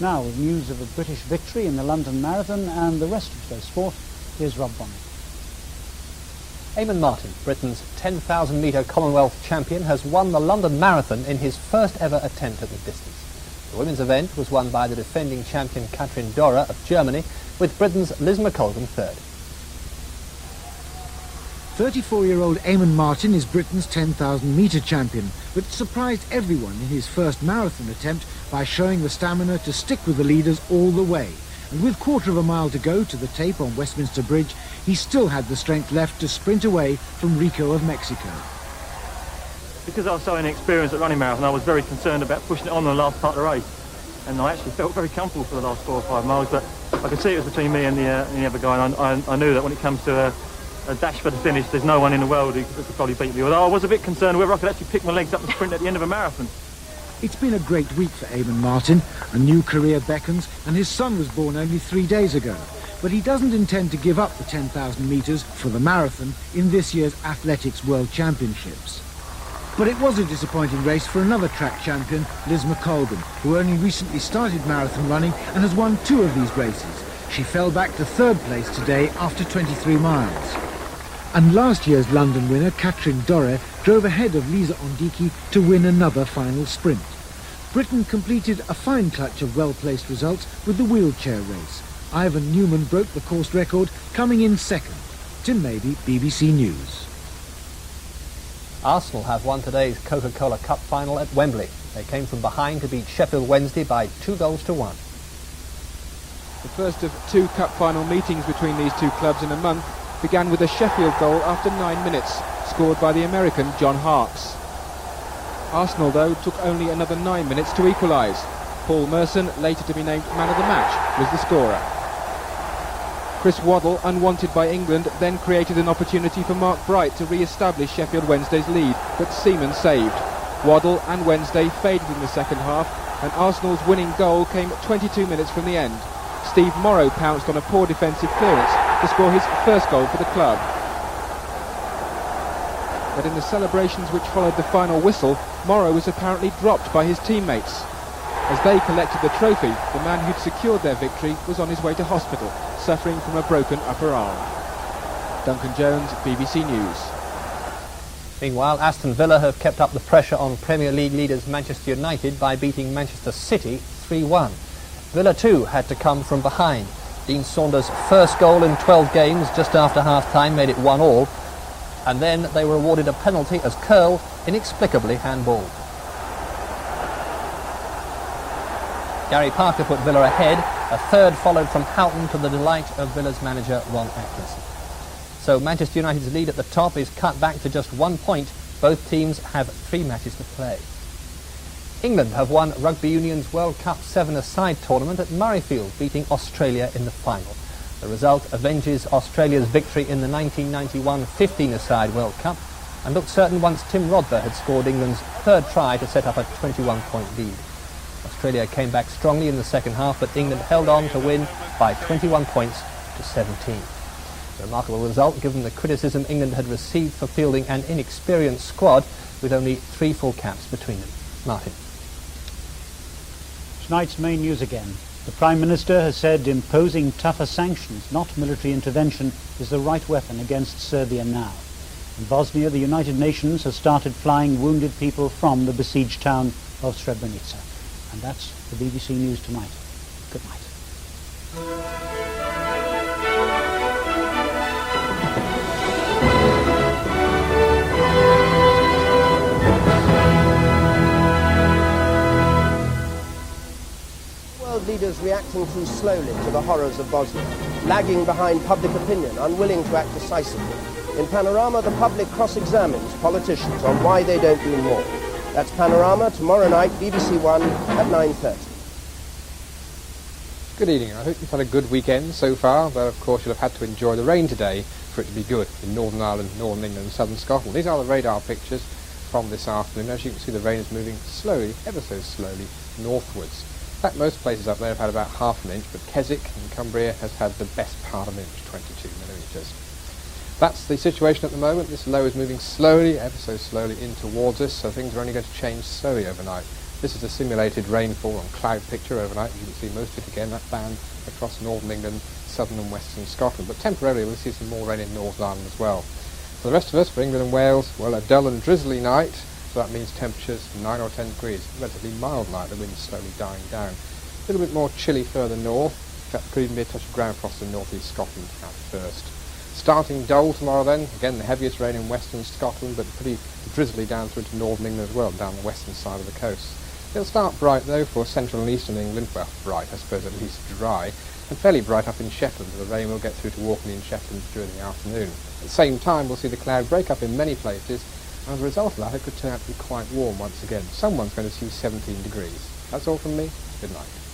Now, with news of a British victory in the London Marathon and the rest of today's sport, here's Rob Bonnet. Eamon Martin, Britain's 10,000 metre Commonwealth champion, has won the London Marathon in his first ever attempt at the distance. The women's event was won by the defending champion Katrin Dora of Germany, with Britain's Liz McColgan third. 34-year-old Eamon Martin is Britain's 10,000 metre champion, but surprised everyone in his first marathon attempt by showing the stamina to stick with the leaders all the way. And with quarter of a mile to go to the tape on Westminster Bridge, he still had the strength left to sprint away from Rico of Mexico. Because I was so inexperienced at running marathon, I was very concerned about pushing it on in the last part of the race. And I actually felt very comfortable for the last 4 or 5 miles, but I could see it was between me and the other guy, and I knew that when it comes to a dash for the finish, there's no one in the world who could probably beat me. Although I was a bit concerned whether I could actually pick my legs up and sprint at the end of a marathon. It's been a great week for Eamon Martin. A new career beckons, and his son was born only 3 days ago. But he doesn't intend to give up the 10,000 metres for the marathon in this year's Athletics World Championships. But it was a disappointing race for another track champion, Liz McColgan, who only recently started marathon running and has won 2 of these races. She fell back to 3rd place today after 23 miles. And last year's London winner, Katrin Dora, drove ahead of Lisa Ondiki to win another final sprint. Britain completed a fine clutch of well-placed results with the wheelchair race. Ivan Newman broke the course record, coming in second. Tim Mabey, BBC News. Arsenal have won today's Coca-Cola Cup final at Wembley. They came from behind to beat Sheffield Wednesday by 2-1. The first of 2 cup final meetings between these two clubs in a month began with a Sheffield goal after 9 minutes, scored by the American John Harkes. Arsenal, though, took only another 9 minutes to equalise. Paul Merson, later to be named man of the match, was the scorer. Chris Waddle, unwanted by England, then created an opportunity for Mark Bright to re-establish Sheffield Wednesday's lead, but Seaman saved. Waddle and Wednesday faded in the second half, and Arsenal's winning goal came 22 minutes from the end. Steve Morrow pounced on a poor defensive clearance to score his first goal for the club. But in the celebrations which followed the final whistle, Morrow was apparently dropped by his teammates. As they collected the trophy, the man who'd secured their victory was on his way to hospital, suffering from a broken upper arm. Duncan Jones, BBC News. Meanwhile, Aston Villa have kept up the pressure on Premier League leaders Manchester United by beating Manchester City 3-1. Villa too had to come from behind. Dean Saunders' first goal in 12 games just after half-time made it 1-1, and then they were awarded a penalty as Curl inexplicably handballed. Gary Parker put Villa ahead. A third followed from Houghton to the delight of Villa's manager Ron Atkinson. So Manchester United's lead at the top is cut back to just 1 point. Both teams have 3 matches to play. England have won Rugby Union's World Cup 7-a-side tournament at Murrayfield, beating Australia in the final. The result avenges Australia's victory in the 1991 15-a-side World Cup and looked certain once Tim Rodber had scored England's 3rd try to set up a 21-point lead. Australia came back strongly in the second half, but England held on to win by 21 points to 17. A remarkable result given the criticism England had received for fielding an inexperienced squad with only 3 full caps between them. Martin. Tonight's main news again. The Prime Minister has said imposing tougher sanctions, not military intervention, is the right weapon against Serbia now. In Bosnia, the United Nations has started flying wounded people from the besieged town of Srebrenica. And that's the BBC News tonight. Good night. Leaders reacting too slowly to the horrors of Bosnia, lagging behind public opinion, unwilling to act decisively. In Panorama, the public cross-examines politicians on why they don't do more. That's Panorama, tomorrow night, BBC One at 9:30. Good evening. I hope you've had a good weekend so far, though of course you'll have had to enjoy the rain today for it to be good in Northern Ireland, Northern England and Southern Scotland. These are the radar pictures from this afternoon. As you can see, the rain is moving slowly, ever so slowly, northwards. In fact, most places up there have had about half an inch, but Keswick in Cumbria has had the best part of an inch, 22 millimetres. That's the situation at the moment. This low is moving slowly, ever so slowly, in towards us, so things are only going to change slowly overnight. This is a simulated rainfall on cloud picture overnight. You can see most of it again, that band across northern England, southern and western Scotland. But temporarily we'll see some more rain in Northern Ireland as well. For the rest of us, for England and Wales, well, a dull and drizzly night, so that means temperatures 9 or 10 degrees. Relatively mild night, the wind's slowly dying down. A little bit more chilly further north. In fact, there could even be a touch of ground frost in north-east Scotland at first. Starting dull tomorrow then, again the heaviest rain in western Scotland, but pretty drizzly down through to northern England as well, down the western side of the coast. It'll start bright though for central and eastern England, well bright I suppose, at least dry, and fairly bright up in Shetland. The rain will get through to Orkney and Shetland during the afternoon. At the same time we'll see the cloud break up in many places, and as a result of that it could turn out to be quite warm once again. Someone's going to see 17 degrees. That's all from me. Good night.